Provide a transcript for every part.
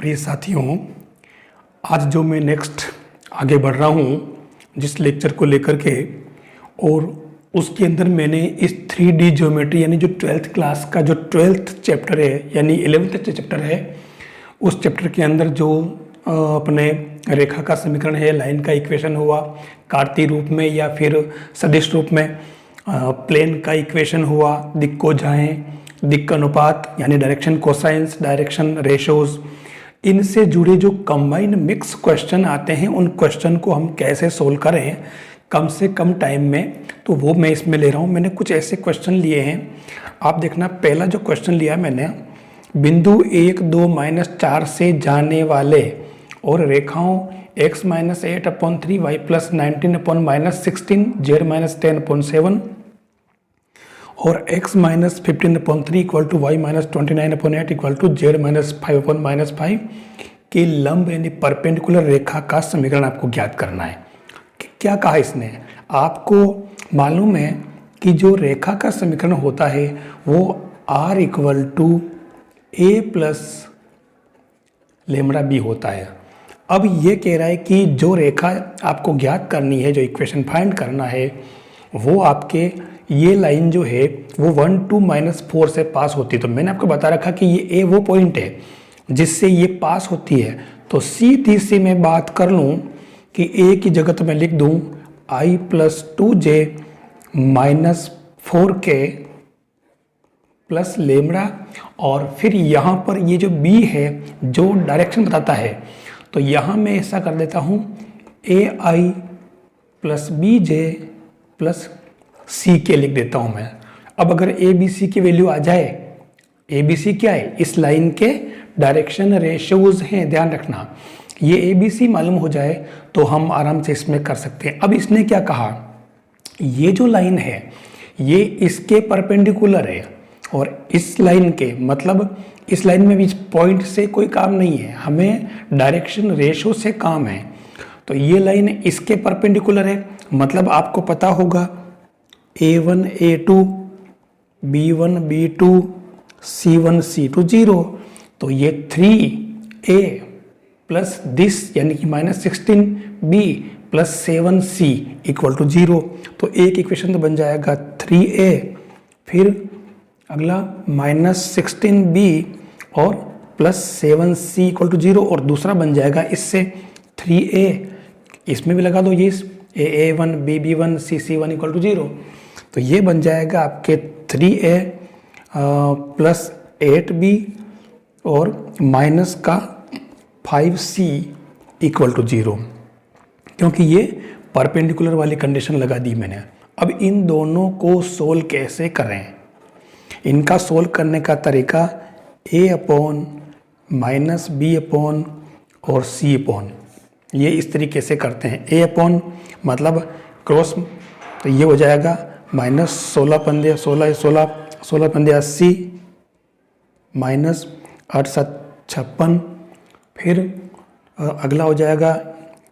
प्रिय साथियों, आज जो मैं नेक्स्ट आगे बढ़ रहा हूँ जिस लेक्चर को लेकर के, और उसके अंदर मैंने इस 3D ज्योमेट्री यानी जो 12th क्लास का जो 12th चैप्टर है यानी 11th चैप्टर है, उस चैप्टर के अंदर जो अपने रेखा का समीकरण है, लाइन का इक्वेशन हुआ कार्तीय रूप में या फिर सदिश रूप में, प्लेन का इक्वेशन हुआ, दिक् को जाएं, दिक् का अनुपात यानी डायरेक्शन कोसाइंस, डायरेक्शन रेशोज, इनसे जुड़े जो कंबाइंड मिक्स क्वेश्चन आते हैं उन क्वेश्चन को हम कैसे सोल्व करें कम से कम टाइम में, तो वो मैं इसमें ले रहा हूँ। मैंने कुछ ऐसे क्वेश्चन लिए हैं, आप देखना। पहला जो क्वेश्चन लिया मैंने, बिंदु 1, 2, -4 से जाने वाले और रेखाओं x - 8/3 y + 19/-16 z - 10/7 और x - 15/3 = y - 29/8 = z - 5/-5 के लंब यानी परपेंडिकुलर रेखा का समीकरण आपको ज्ञात करना है। क्या कहा इसने? आपको मालूम है कि जो रेखा का समीकरण होता है वो r = a + λb होता है। अब ये कह रहा है कि जो रेखा आपको ज्ञात करनी है, जो इक्वेशन फाइंड करना है, वो आपके ये लाइन जो है वो 1, 2, -4 से पास होती है। तो मैंने आपको बता रखा कि ये ए वो पॉइंट है जिससे ये पास होती है। तो सीधी सी मैं बात कर लूँ कि ए की जगह तो मैं लिख दूँ I + 2j - 4k + λ, और फिर यहाँ पर ये जो b है जो डायरेक्शन बताता है, तो यहाँ मैं ऐसा कर देता हूँ AI + bj + ck लिख देता हूँ मैं। अब अगर ए बी सी की वैल्यू आ जाए, ए बी सी क्या है? इस लाइन के डायरेक्शन रेशियोज हैं, ध्यान रखना। ये ए बी सी मालूम हो जाए तो हम आराम से इसमें कर सकते हैं। अब इसने क्या कहा, ये जो लाइन है ये इसके परपेंडिकुलर है और इस लाइन के, मतलब इस लाइन में भी पॉइंट से कोई काम नहीं है, हमें डायरेक्शन रेशियो से काम है। तो ये लाइन इसके परपेंडिकुलर है, मतलब आपको पता होगा A1 A2 B1 B2 C1 C2 0। तो ये 3A प्लस दिस यानी कि -16B + 7C = 0। तो एक इक्वेशन तो बन जाएगा 3A, फिर अगला -16B और +7C = 0, और दूसरा बन जाएगा इससे 3A, इसमें भी लगा दो ये AA1 BB1 CC1 = 0। तो ये बन जाएगा आपके 3A + 8B और माइनस का 5C = 0, क्योंकि ये परपेंडिकुलर वाली कंडीशन लगा दी मैंने। अब इन दोनों को सोल्व कैसे करें? इनका सोल्व करने का तरीका A/- B/ और C/, ये इस तरीके से करते हैं। A/ मतलब क्रॉस, तो ये हो जाएगा -16 पंजे 16 16 16 पंजे 80 -8 7 56। फिर अगला हो जाएगा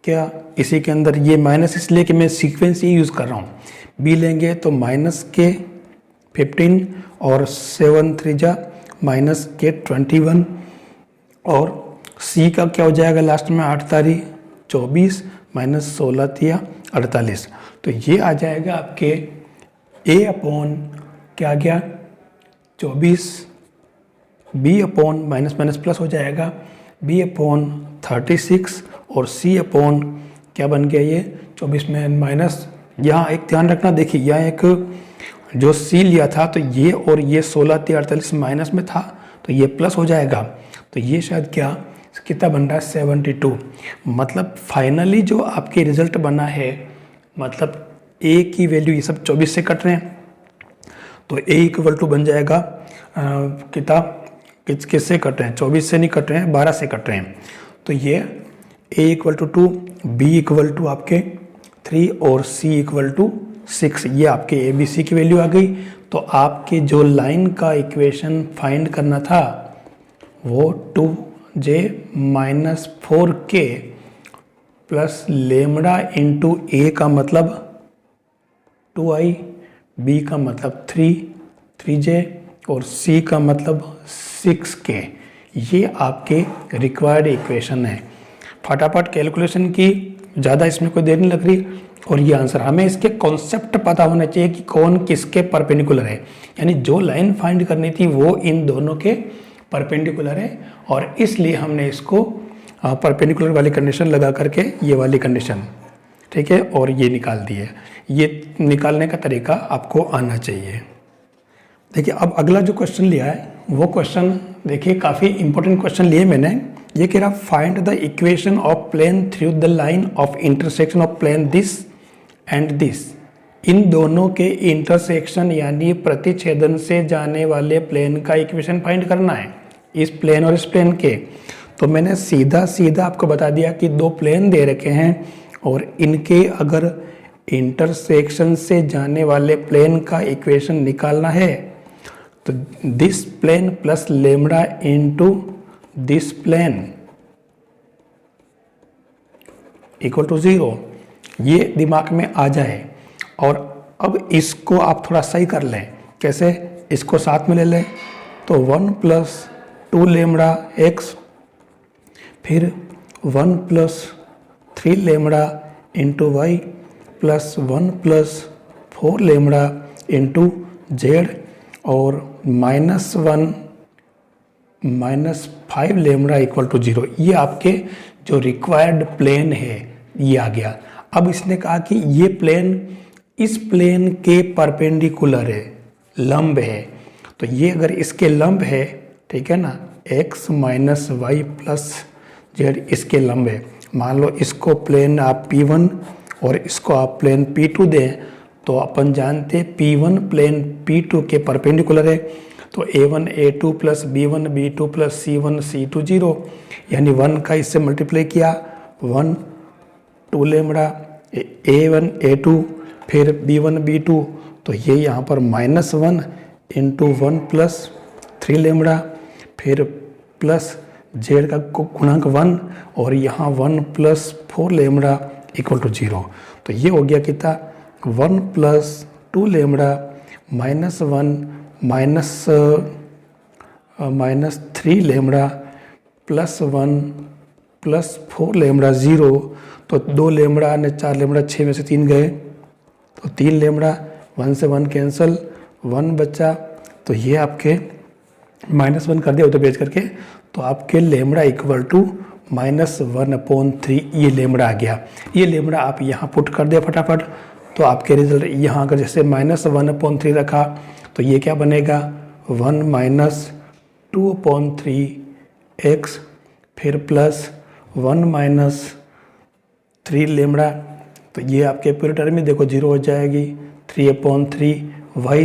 क्या, इसी के अंदर ये माइनस, इसलिए कि मैं सीक्वेंस ही यूज़ कर रहा हूँ। बी लेंगे तो -k 15 और 7 3 जा -k 21, और सी का क्या हो जाएगा लास्ट में 8 तारीख 24 -16 तिया 48। तो ये आ जाएगा आपके A/ क्या गया 24, B/ माइनस माइनस प्लस हो जाएगा B/36, और C/ क्या बन गया ये 24 में माइनस। यहाँ एक ध्यान रखना, देखिए यहाँ एक जो C लिया था तो ये और ये 16 × 48 माइनस में था, तो ये प्लस हो जाएगा। तो ये शायद क्या कितना बन रहा है 72। मतलब फाइनली जो आपके रिजल्ट बना है, मतलब A की वैल्यू ये सब 24 से कट रहे हैं, तो A = बन जाएगा कितना, किससे कट रहे हैं? 24 से नहीं कट रहे हैं, 12 से कट रहे हैं। तो ये A = 2, B = आपके 3 और C = 6। ये आपके ए बी सी की वैल्यू आ गई। तो आपके जो लाइन का इक्वेशन फाइंड करना था वो 2J - 4K + λ × A का मतलब 2I, B का मतलब 3J और C का मतलब 6K, ये आपके रिक्वायर्ड इक्वेशन है। फटाफट कैलकुलेशन की, ज़्यादा इसमें कोई देर नहीं लग रही, और ये आंसर। हमें इसके कॉन्सेप्ट पता होना चाहिए कि कौन किसके परपेंडिकुलर है, यानी जो लाइन फाइंड करनी थी वो इन दोनों के परपेंडिकुलर है, और इसलिए हमने इसको परपेंडिकुलर वाली कंडीशन लगा करके ये वाली कंडीशन, ठीक है, और ये निकाल दी है। ये निकालने का तरीका आपको आना चाहिए। देखिए अब अगला जो क्वेश्चन लिया है वो क्वेश्चन देखिए काफ़ी इंपॉर्टेंट क्वेश्चन लिए मैंने। ये कह रहा find the equation of plane through the line of intersection of plane this and this. इन दोनों के इंटरसेक्शन यानी प्रतिच्छेदन से जाने वाले प्लेन का इक्वेशन फाइंड करना है, इस प्लेन और इस प्लेन के। तो मैंने सीधा सीधा आपको बता दिया कि दो प्लेन दे रखे हैं और इनके अगर इंटरसेक्शन से जाने वाले प्लेन का इक्वेशन निकालना है तो this plane plus lambda into this plane equal to 0, ये दिमाग में आ जाए। और अब इसको आप थोड़ा सही कर लें। कैसे? इसको साथ में ले लें तो 1 प्लस 2 लेमड़ा एक्स, फिर 1 plus 3 lambda into y plus 1 plus 4 lambda into z, और -1 -5 लेमड़ा इक्वल टू 0। ये आपके जो रिक्वायर्ड प्लेन है ये आ गया। अब इसने कहा कि ये प्लेन इस प्लेन के परपेंडिकुलर है, लंब है। तो ये अगर इसके लंब है, ठीक है ना, x minus y plus z इसके लंब है। मान लो इसको प्लेन आप P1 और इसको आप प्लेन P2 दें, तो अपन जानते P1 प्लेन P2 के परपेंडिकुलर है। तो A1 A2 plus B1 B2 plus C1 C2 0, यानी 1 का इससे मल्टीप्लाई किया 1 2 लेमड़ा A1 A2 फिर B1 B2, तो ये यहाँ पर -1 इंटू 1 प्लस 3 लेमड़ा, फिर प्लस जेड का गुणांक 1 और यहाँ 1 प्लस 4 लेमड़ा इक्वल टू 0। तो ये हो गया कितना 1 plus 2 lambda -1 minus 3 lambda plus 1 plus 4 lambda 0। तो 2 लेमड़ा ने 4 लेमड़ा 6 में से 3 गए, तो 3 लेमड़ा 1 से 1 कैंसिल, 1 बचा। तो ये आपके -1 कर दिया उधर भेज करके, तो आपके लेमड़ा इक्वल टू -1/3 ये लेमड़ा आ गया। ये लेमड़ा आप यहाँ पुट कर दिया फटाफट, तो आपके रिजल्ट यहाँ अगर जैसे -1/3 रखा तो ये क्या बनेगा 1 माइनस 2/3 x, फिर प्लस 1 माइनस 3 लेमड़ा। तो ये आपके पूरे टर्म में देखो 0 हो जाएगी, 3/3 y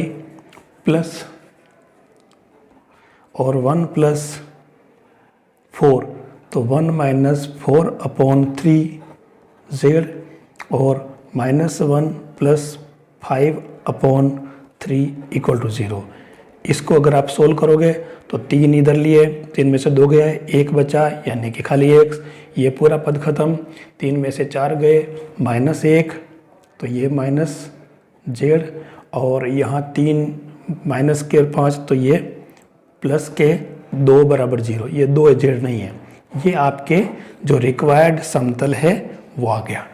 प्लस और 1 प्लस 4, तो 1 माइनस 4/3 z और -1 प्लस 5/3 इक्वल टू 0। इसको अगर आप सोल्व करोगे तो 3 इधर लिए, 3 में से 2 गया, 1 बचा यानी कि खाली x, ये पूरा पद खत्म। 3 में से 4 गए -1, तो ये माइनस जेड, और यहाँ 3 माइनस के 5, तो ये प्लस के 2 बराबर 0। ये 2 जेड नहीं है, ये आपके जो रिक्वायर्ड समतल है वो आ गया।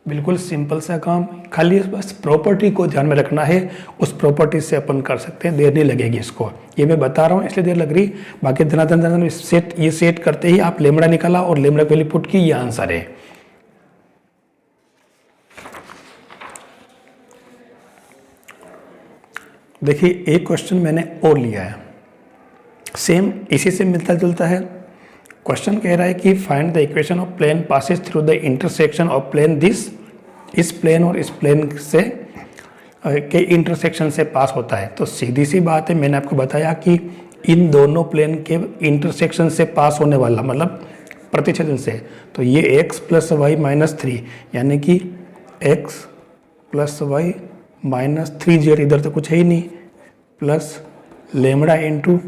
बिल्कुल सिंपल सा काम, खाली बस प्रॉपर्टी को ध्यान में रखना है, उस प्रॉपर्टी से अपन कर सकते हैं, देर नहीं लगेगी इसको। ये मैं बता रहा हूँ इसलिए देर लग रही, बाकी धनाधन ये सेट करते ही आप लेमड़ा निकाला और लेमड़ा की वैल्यू पुट की, ये आंसर है। देखिए एक क्वेश्चन मैंने और लिया है, सेम इसी से मिलता जुलता है। क्वेश्चन कह रहा है कि find the equation of plane passes through the intersection of plane this, इस प्लेन और इस प्लेन से के इंटरसेक्शन से पास होता है। तो सीधी सी बात है, मैंने आपको बताया कि इन दोनों प्लेन के इंटरसेक्शन से पास होने वाला मतलब प्रतिच्छेदन से, तो ये x प्लस वाई माइनस 3 यानी कि x plus Y minus 3z, इधर तो कुछ है ही नहीं, प्लस लेमड़ा इंटू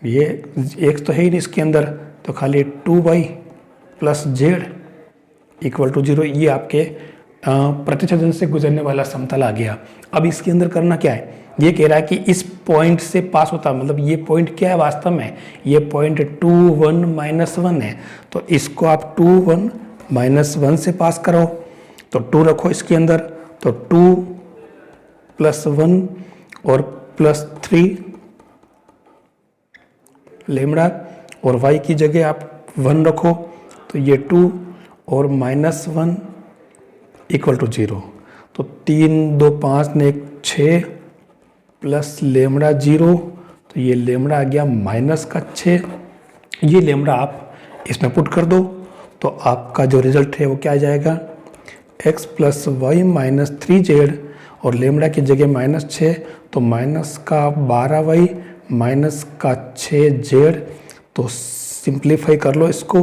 ये x तो है ही नहीं इसके अंदर, तो खाली 2y plus Z equal to 0। ये आपके प्रतिच्छेदन से गुजरने वाला समतल आ गया। अब इसके अंदर करना क्या है, ये कह रहा है कि इस पॉइंट से पास होता, मतलब ये पॉइंट क्या है वास्तव में, ये पॉइंट 2 1 -1 है। तो इसको आप 2 1 -1 से पास करो, तो 2 रखो इसके अंदर, तो 2 + 1 और +3 लेमड़ा, और y की जगह आप 1 रखो, तो ये 2 और -1 = 0। तो 3 2 5 ने 6 प्लस लेमड़ा 0, तो ये लेमड़ा आ गया -6। ये लेमड़ा आप इसमें पुट कर दो, तो आपका जो रिजल्ट है वो क्या आ जाएगा, x + y - 3z, और लेमड़ा की जगह -6, तो -12y - 6z। तो सिंप्लीफाई कर लो इसको,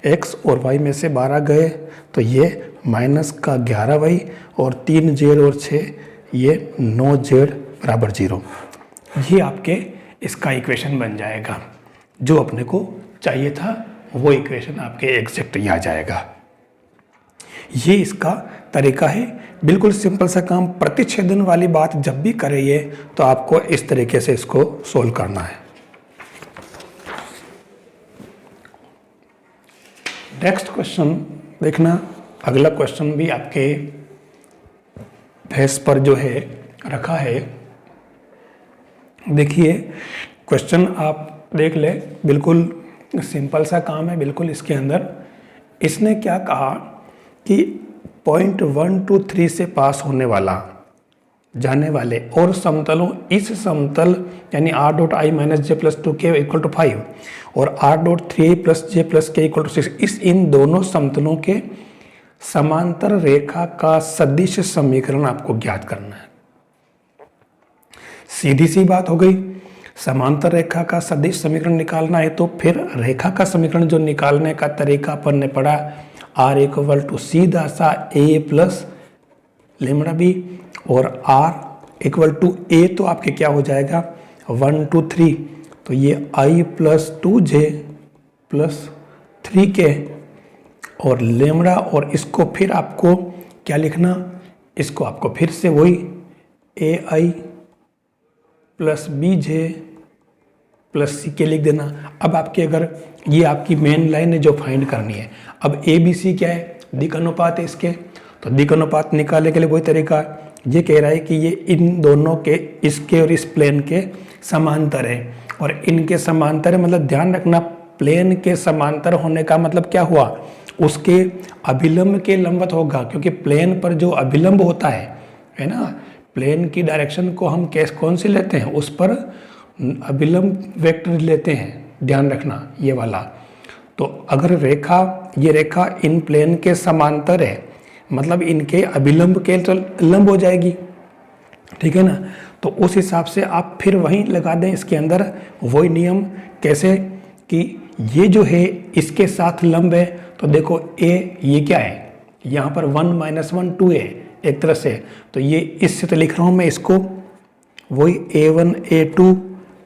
x और y में से 12 गए, तो ये -11y, और 3z और 6, ये 9z = 0। ये आपके इसका इक्वेशन बन जाएगा, जो अपने को चाहिए था वो इक्वेशन आपके एग्जैक्ट ही आ जाएगा। ये इसका तरीका है, बिल्कुल सिंपल सा काम। प्रतिच्छेदन वाली बात जब भी करिए तो आपको इस तरीके से इसको सोल्व करना है। नेक्स्ट क्वेश्चन देखना, अगला क्वेश्चन भी आपके भैंस पर जो है रखा है। देखिए क्वेश्चन आप देख ले, बिल्कुल सिंपल सा काम है बिल्कुल। इसके अंदर इसने क्या कहा कि पॉइंट 1 2 3 से पास होने वाला जाने वाले और समतलों, इस समतल यानी r.i - j + 2k = 5 और r.3i + j + k = 6, इन दोनों समतलों के समांतर रेखा का सदिश समीकरण आपको ज्ञात करना है। सीधी सी बात हो गई, समांतर रेखा का सदिश समीकरण निकालना है, तो फिर रेखा का समीकरण जो निकालने का तरीका अपन ने पढ़ा, r = सीधा सा a + λb, और r = a तो आपके क्या हो जाएगा 1 2 3, तो ये i + 2j + 3k, और लेमड़ा, और इसको फिर आपको क्या लिखना, इसको आपको फिर से वही ai + bj + ck लिख देना। अब आपके अगर ये आपकी मेन लाइन है जो फाइंड करनी है, अब ए बी सी क्या है, दिक् अनुपात है इसके, तो दिक् अनुपात निकालने के लिए वही तरीका, ये कह रहा है कि ये इन दोनों के, इसके और इस प्लेन के समांतर है, और इनके समांतर है मतलब ध्यान रखना, प्लेन के समांतर होने का मतलब क्या हुआ, उसके अभिलंब के लंबवत होगा, क्योंकि प्लेन पर जो अभिलंब होता है ना, प्लेन की डायरेक्शन को हम कौन से लेते हैं, उस पर अभिलंब वेक्टर लेते हैं, ध्यान रखना ये वाला। तो अगर रेखा, ये रेखा इन प्लेन के समांतर है, मतलब इनके अभिलंब के तो लंब हो जाएगी, ठीक है ना। तो उस हिसाब से आप फिर वहीं लगा दें इसके अंदर वही नियम, कैसे कि ये जो है इसके साथ लंब है, तो देखो a ये क्या है, यहाँ पर 1 - 1 2 है एक तरह से, तो ये इससे तो लिख रहा हूँ मैं इसको, वही a1 a2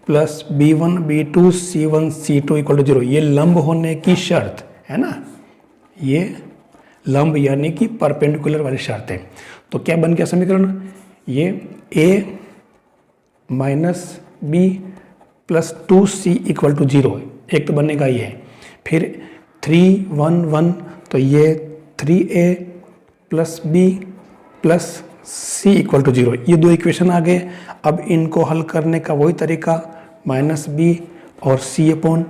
+ b1 b2 c1 c2 = 0, ये लंब होने की शर्त है ना, ये लंब यानी कि परपेंडिकुलर वाली शर्त है। तो क्या बन गया समीकरण, ये a - b + 2c = 0, एक तो बनेगा ये, फिर 3 1 1, तो ये 3a + b + c = 0, ये दो इक्वेशन आ गए। अब इनको हल करने का वही तरीका, -b और c/,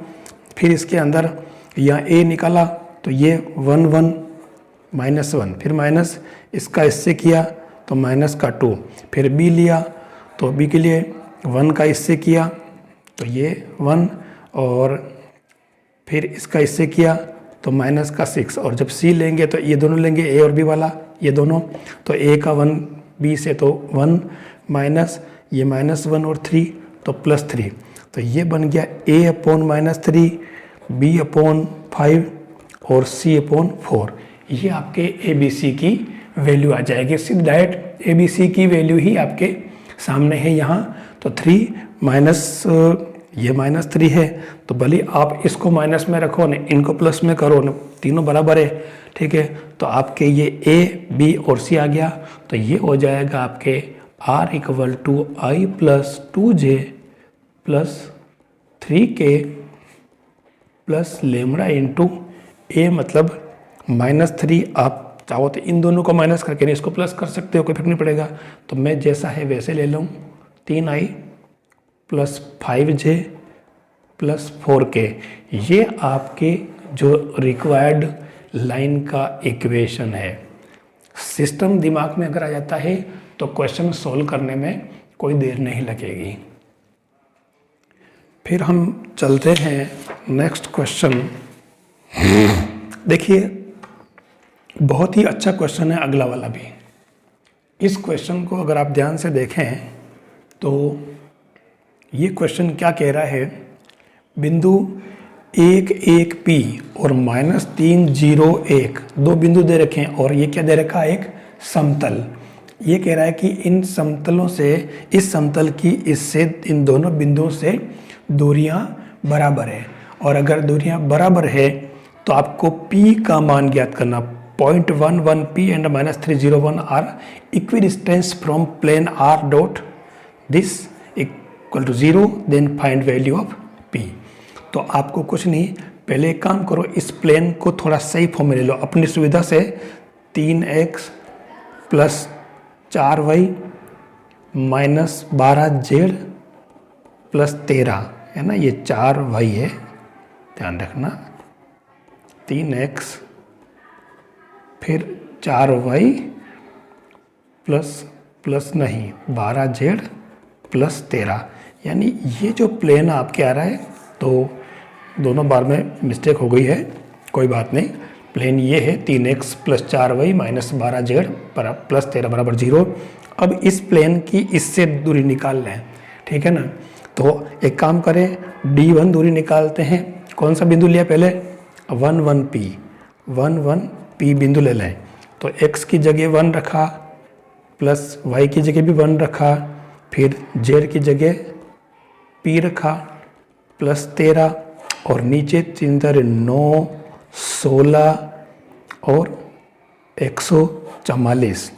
फिर इसके अंदर यहाँ a निकाला, तो ये 1 1 -1, फिर माइनस इसका इससे किया तो -2, फिर b लिया तो b के लिए 1 का इससे किया तो ये 1, और फिर इसका इससे किया तो -6, और जब c लेंगे तो ये दोनों लेंगे a और b वाला, ये दोनों, तो a का 1 b से तो 1 माइनस ये -1 और 3 तो +3, तो ये बन गया a/-3 b/5 और c/4। ये आपके ABC की वैल्यू आ जाएगी, सीधी डायरेक्ट ABC की वैल्यू ही आपके सामने है यहाँ। तो 3 - ये -3 है, तो भले आप इसको माइनस में रखो न इनको प्लस में करो न, तीनों बराबर है, ठीक है। तो आपके ये ए बी और सी आ गया, तो ये हो जाएगा आपके R = I + 2j + 3k + λ into ए, मतलब -3। आप चाहो तो इन दोनों को माइनस करके इसको प्लस कर सकते हो, कोई फर्क नहीं पड़ेगा। तो मैं जैसा है वैसे ले लूँ, 3i + 5j + 4k। ये आपके जो रिक्वायर्ड लाइन का इक्वेशन है। सिस्टम दिमाग में अगर आ जाता है तो क्वेश्चन सॉल्व करने में कोई देर नहीं लगेगी। फिर हम चलते हैं नेक्स्ट क्वेश्चन। देखिए, बहुत ही अच्छा क्वेश्चन है अगला वाला भी। इस क्वेश्चन को अगर आप ध्यान से देखें तो ये क्वेश्चन क्या कह रहा है, बिंदु 1 1 P और -3 0 1 दो बिंदु दे रखे हैं, और ये क्या दे रखा है, एक समतल। ये कह रहा है कि इन समतलों से, इस समतल की इससे इन दोनों बिंदुओं से दूरियां बराबर है, और अगर दूरियां बराबर है तो आपको P का मान ज्ञात करना। 0.11 P and -301 are equidistance from plane R dot this equal to 0, then find value of P। तो आपको कुछ नहीं, पहले एक काम करो, इस प्लेन को थोड़ा सही फॉर्म में ले लो अपनी सुविधा से। 3x + 4y - 12z + 13 है ना, ये 4y है, ध्यान रखना। 3x फिर 4y प्लस नहीं 12z + 13, यानी ये जो प्लेन आपके आ रहा है, तो दोनों बार में मिस्टेक हो गई है, कोई बात नहीं। प्लेन ये है 3x + 4y - 12z + 13 = 0। अब इस प्लेन की इससे दूरी निकाल लें, ठीक है ना। तो एक काम करें, D1 दूरी निकालते हैं। कौन सा बिंदु लिया पहले, 1 P बिंदु ले लें। तो x की जगह 1 रखा, प्लस y की जगह भी 1 रखा, फिर z की जगह P रखा +13, और नीचे 3 9 16 और 144,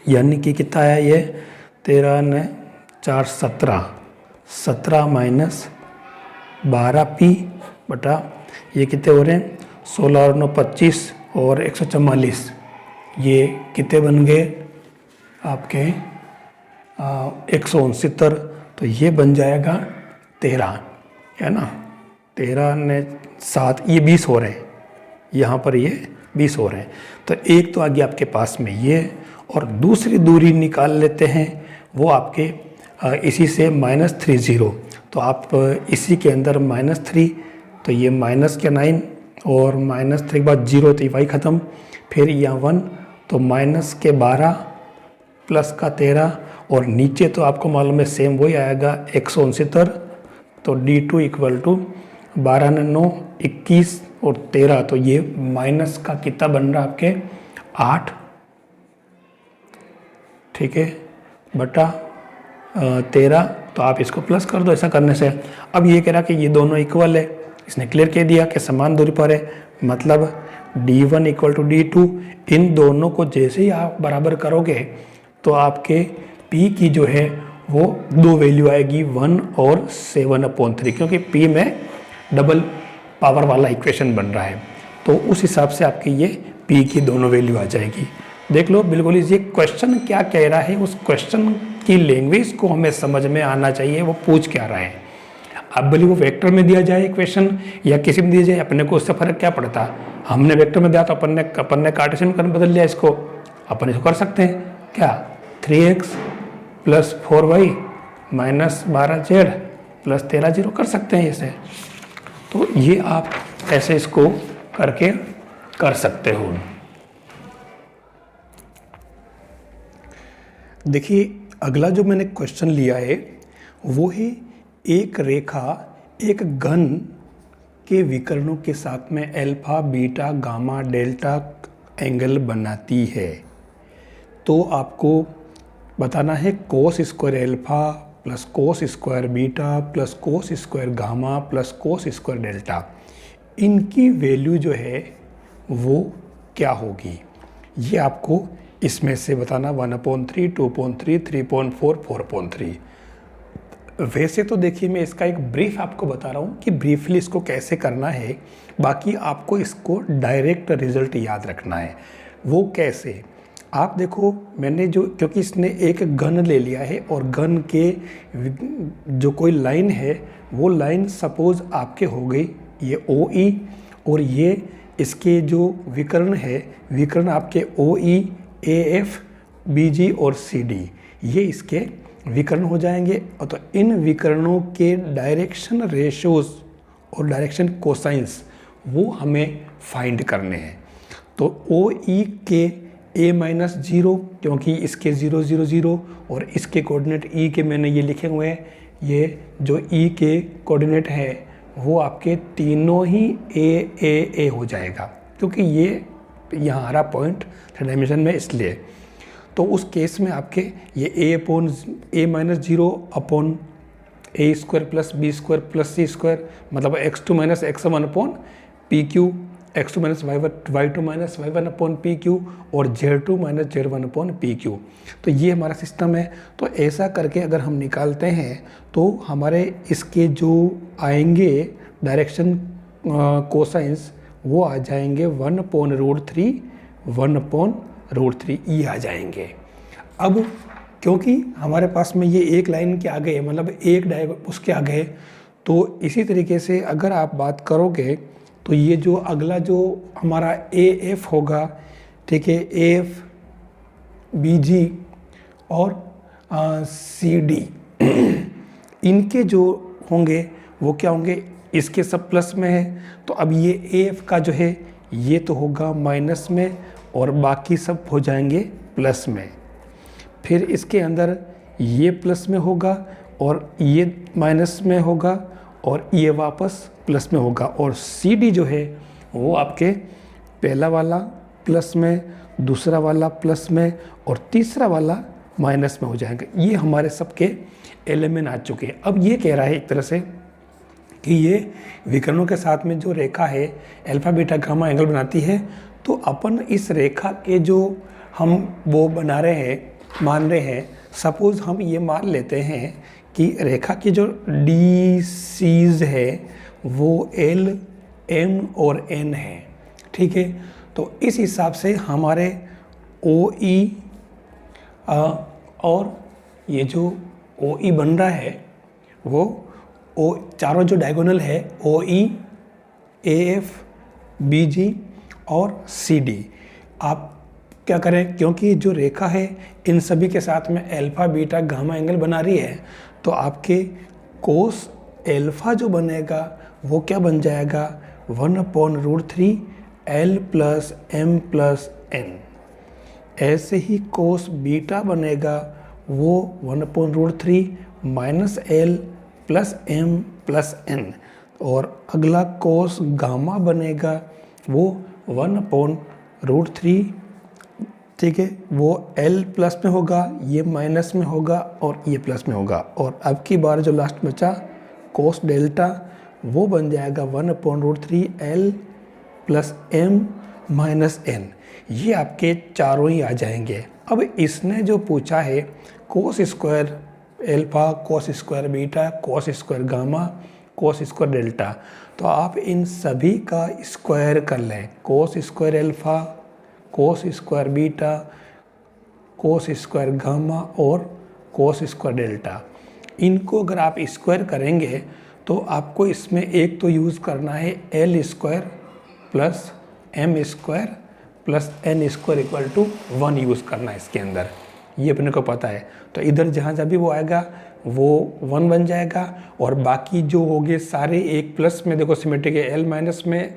यानी कि कितना है ये, 13 ने 4 17 - 12P बटा ये कितने हो रहे हैं, 16 और 9 25 और 144, ये कितने बन गए आपके 169। तो ये बन जाएगा 13, है ना। 13 ने 7, ये 20 हो रहे हैं, यहाँ पर ये 20 हो रहे हैं। तो एक तो आ गया आपके पास में ये, और दूसरी दूरी निकाल लेते हैं, वो आपके इसी से -30। तो आप इसी के अंदर -3, तो ये -9 और -3 के बाद 0, तो y ख़त्म, फिर यहाँ 1, तो -12 प्लस का 13, और नीचे तो आपको मालूम है सेम वही आएगा 169। तो D2 = 12 ने 9 21 और 13, तो ये माइनस का कितना बन रहा है आपके 8, ठीक है, बटा 13। तो आप इसको प्लस कर दो ऐसा करने से। अब ये कह रहा कि ये दोनों इक्वल है, इसने क्लियर कह दिया कि समान दूरी पर है, मतलब D1 = D2। इन दोनों को जैसे ही आप बराबर करोगे तो आपके P की जो है वो दो वैल्यू आएगी, 1 और 7/3, क्योंकि P में डबल पावर वाला इक्वेशन बन रहा है। तो उस हिसाब से आपकी ये P की दोनों वैल्यू आ जाएगी। देख लो बिल्कुल ये क्वेश्चन क्या कह रहा है, उस क्वेश्चन की लैंग्वेज को हमें समझ में आना चाहिए, वो पूछ क्या रहा है। अब भले वो वेक्टर में दिया जाए इक्वेशन या किसी में दिया जाए, अपने को उससे फर्क क्या पड़ता। हमने वेक्टर में दिया तो अपन ने कार्टेशियन में बदल लिया इसको, अपन इसको कर सकते हैं क्या, 3x + 4y - 12z + 13 0 कर सकते हैं इसे। तो ये आप ऐसे इसको करके कर सकते हो। देखिए अगला जो मैंने क्वेश्चन लिया है वो है, एक रेखा एक घन के विकर्णों के साथ में alpha beta gamma delta angle बनाती है। तो आपको बताना है cos² alpha plus cos square beta plus cos square gamma plus cos square delta, इनकी वैल्यू जो है वो क्या होगी, ये आपको इसमें से बताना 1/3, 2/3, 3/4, 4/3। वैसे तो देखिए मैं इसका एक ब्रीफ आपको बता रहा हूँ कि ब्रीफली इसको कैसे करना है, बाकी आपको इसको डायरेक्ट रिजल्ट याद रखना है। वो कैसे, आप देखो मैंने जो, क्योंकि इसने एक गन ले लिया है और गन के जो कोई लाइन है वो लाइन सपोज आपके हो गई ये OE, और ये इसके जो विकर्ण है, विकर्ण आपके OE, AF, BG और CD, ये इसके विकर्ण हो जाएंगे। और तो इन विकर्णों के डायरेक्शन रेशोज और डायरेक्शन कोसाइंस वो हमें फाइंड करने हैं। तो OE के A-0, क्योंकि इसके 0 0 0 और इसके कोऑर्डिनेट E के मैंने ये लिखे हुए हैं, ये जो E के कोऑर्डिनेट है वो आपके तीनों ही A हो जाएगा, क्योंकि ये यहाँ आ रहा पॉइंट डायमेंशन में, इसलिए। तो उस केस में आपके ये A-0 upon A² plus B² plus C², मतलब x2 minus x1 upon PQ, x2 minus y2 minus y1 upon PQ और z2 minus z1 upon PQ। तो ये हमारा सिस्टम है। तो ऐसा करके अगर हम निकालते हैं तो हमारे इसके जो आएंगे डायरेक्शन कोसाइंस वो आ जाएंगे 1/√3, 1/√3 ये आ जाएंगे। अब क्योंकि हमारे पास में ये एक लाइन के आगे है, मतलब एक उसके आगे है, तो इसी तरीके से अगर आप बात करोगे तो ये जो अगला जो हमारा AF होगा, ठीक है, AF, BG और CD, इनके जो होंगे वो क्या होंगे, इसके सब प्लस में है। तो अब ये AF का जो है ये तो होगा माइनस में और बाकी सब हो जाएंगे प्लस में। फिर इसके अंदर ये प्लस में होगा और ये माइनस में होगा और ये वापस प्लस में होगा। और CD जो है वो आपके पहला वाला प्लस में, दूसरा वाला प्लस में और तीसरा वाला माइनस में हो जाएगा। ये हमारे सबके एलिमेंट आ चुके हैं। अब ये कह रहा है एक तरह से कि ये विकर्णों के साथ में जो रेखा है अल्फा बीटा गामा एंगल बनाती है, तो अपन इस रेखा के जो हम वो बना रहे हैं, मान रहे हैं, सपोज हम ये मान लेते हैं कि रेखा की जो DCs है वो L, M और N है, ठीक है। तो इस हिसाब से हमारे OE और ये जो OE बन रहा है वो चारों जो डायगोनल है OE, AF, BG और CD, आप क्या करें, क्योंकि जो रेखा है इन सभी के साथ में अल्फा बीटा गामा एंगल बना रही है, तो आपके कोस अल्फा जो बनेगा वो क्या बन जाएगा, 1/√3 L plus M plus N। ऐसे ही कोस बीटा बनेगा वो 1/√3 minus L plus M plus N। और अगला कोस गामा बनेगा वो 1/√3, ठीक है, वो L प्लस में होगा, ये माइनस में होगा और ये प्लस में होगा। और अब की बार जो लास्ट बचा कोस डेल्टा वो बन जाएगा 1/√3 L plus M minus N। ये आपके चारों ही आ जाएंगे। अब इसने जो पूछा है cos square alpha, cos square beta, cos square gamma, cos square delta, तो आप इन सभी का स्क्वायर कर लें। Cos square alpha, cos square beta, cos square gamma और कोस स्क्वायर डेल्टा, इनको अगर आप स्क्वायर करेंगे तो आपको इसमें एक तो यूज़ करना है L square plus M square plus N square equal to 1 use करना है इसके अंदर, ये अपने को पता है। तो इधर जहाँ जहाँ भी वो आएगा वो 1 बन जाएगा और बाकी जो होंगे सारे एक प्लस में, देखो सिमेट्रिक है, L माइनस में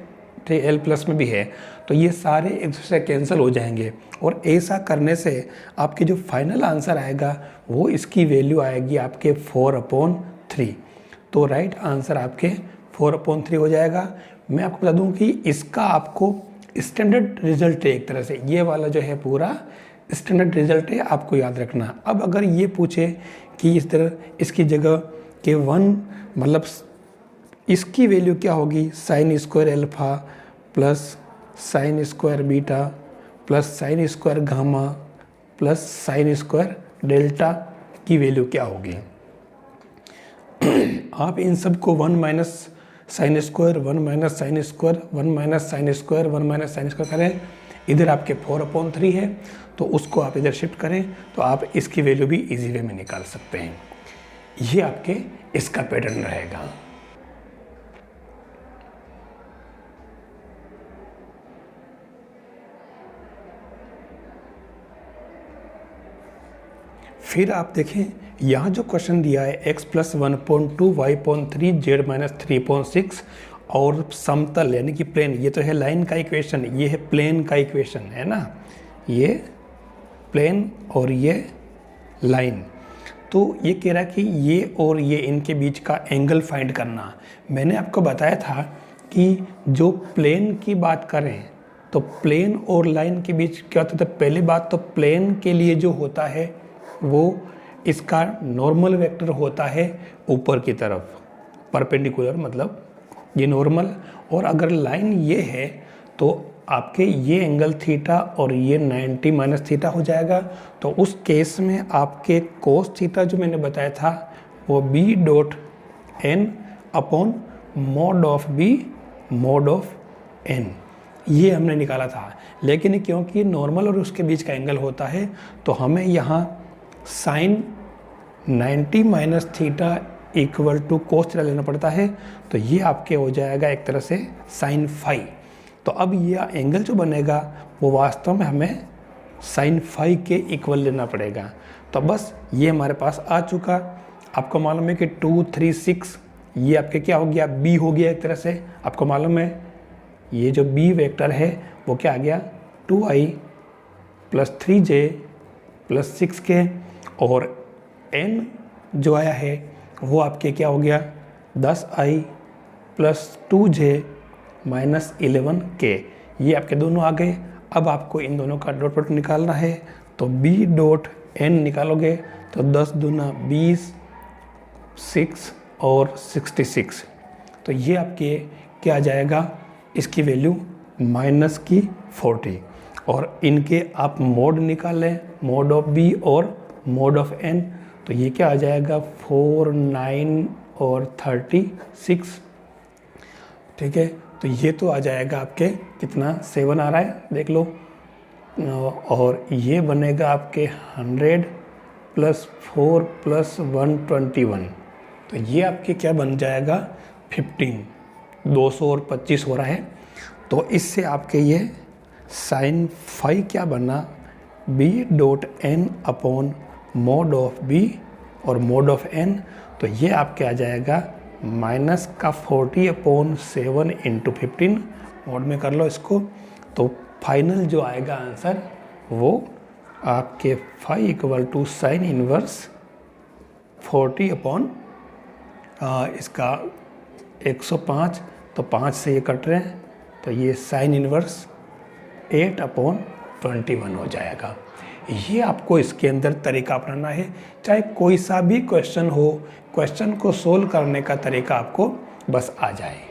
थे, L प्लस में भी है, तो ये सारे एक दूसरे से कैंसिल हो जाएंगे। और ऐसा करने से आपके जो फाइनल आंसर आएगा वो इसकी वैल्यू आएगी आपके 4/3। तो राइट आंसर आपके 4/3 हो जाएगा। मैं आपको बता दूं कि इसका आपको स्टैंडर्ड रिजल्ट है एक तरह से, ये वाला जो है पूरा स्टैंडर्ड रिजल्ट है, आपको याद रखना। अब अगर ये पूछे कि इस तरह इसकी जगह के 1 मतलब इसकी वैल्यू क्या होगी, sine square alpha plus sine square beta plus sine square gamma plus sine square delta की वैल्यू क्या होगी। आप इन सब को 1 minus sine square 1 minus sine square 1 minus sine square 1 minus sine square करें, इधर आपके 4/3 है तो उसको आप इधर शिफ्ट करें तो आप इसकी वैल्यू भी इजी वे में निकाल सकते हैं। ये आपके इसका पैटर्न रहेगा। फिर आप देखें यहाँ जो क्वेश्चन दिया है x + 1.2 y/3 z - 3.6 और समतल यानी कि प्लेन, ये तो है लाइन का इक्वेशन, ये है प्लेन का इक्वेशन है ना, ये प्लेन और ये लाइन। तो ये कह रहा है कि ये और ये इनके बीच का एंगल फाइंड करना। मैंने आपको बताया था कि जो प्लेन की बात करें तो प्लेन और लाइन के बीच क्या होता है। पहली बात तो प्लेन के लिए जो होता है वो इसका नॉर्मल वेक्टर होता है ऊपर की तरफ परपेंडिकुलर, मतलब ये नॉर्मल। और अगर लाइन ये है तो आपके ये एंगल थीटा और ये 90 माइनस थीटा हो जाएगा। तो उस केस में आपके कोस थीटा जो मैंने बताया था वो b.n upon mod of b mod of n, ये हमने निकाला था। लेकिन क्योंकि नॉर्मल और उसके बीच का एंगल होता है तो हमें यहाँ sine 90 minus theta equal to cos theta लेना पड़ता है। तो ये आपके हो जाएगा एक तरह से साइन फाई। तो अब ये एंगल जो बनेगा वो वास्तव में हमें साइन फाई के इक्वल लेना पड़ेगा। तो बस ये हमारे पास आ चुका। आपको मालूम है कि 2 3 6 ये आपके क्या हो गया, बी हो गया एक तरह से। आपको मालूम है ये जो बी वेक्टर है वो क्या आ गया, 2i + 3j + 6k, और n जो आया है वो आपके क्या हो गया, 10i + 2j - 11k। ये आपके दोनों आ गए। अब आपको इन दोनों का डॉट प्रोडक्ट निकालना है। तो b.n निकालोगे तो 10 दूना 20, 6 और 66। तो ये आपके क्या आ जाएगा, इसकी वैल्यू -40। और इनके आप मोड निकालें, मोड ऑफ b और मोड ऑफ n, तो ये क्या आ जाएगा 4, 9 और 36। ठीक है, तो ये तो आ जाएगा आपके कितना 7 आ रहा है देख लो। और ये बनेगा आपके 100 + 4 + 121। तो ये आपके क्या बन जाएगा 15, 200 और 25 हो रहा है। तो इससे आपके ये साइन फाई क्या बना, b.n upon mode of b और मोड ऑफ n। तो ये आपके आ जाएगा -40/7 × 15। मोड में कर लो इसको। तो फाइनल जो आएगा आंसर वो आपके phi equal to sine inverse 40 इसका 105। तो 5 से ये कट रहे हैं तो ये साइन इनवर्स 8/21 हो जाएगा। ये आपको इसके अंदर तरीका अपनाना है। चाहे कोई सा भी क्वेश्चन हो, क्वेश्चन को सोल्व करने का तरीका आपको बस आ जाए।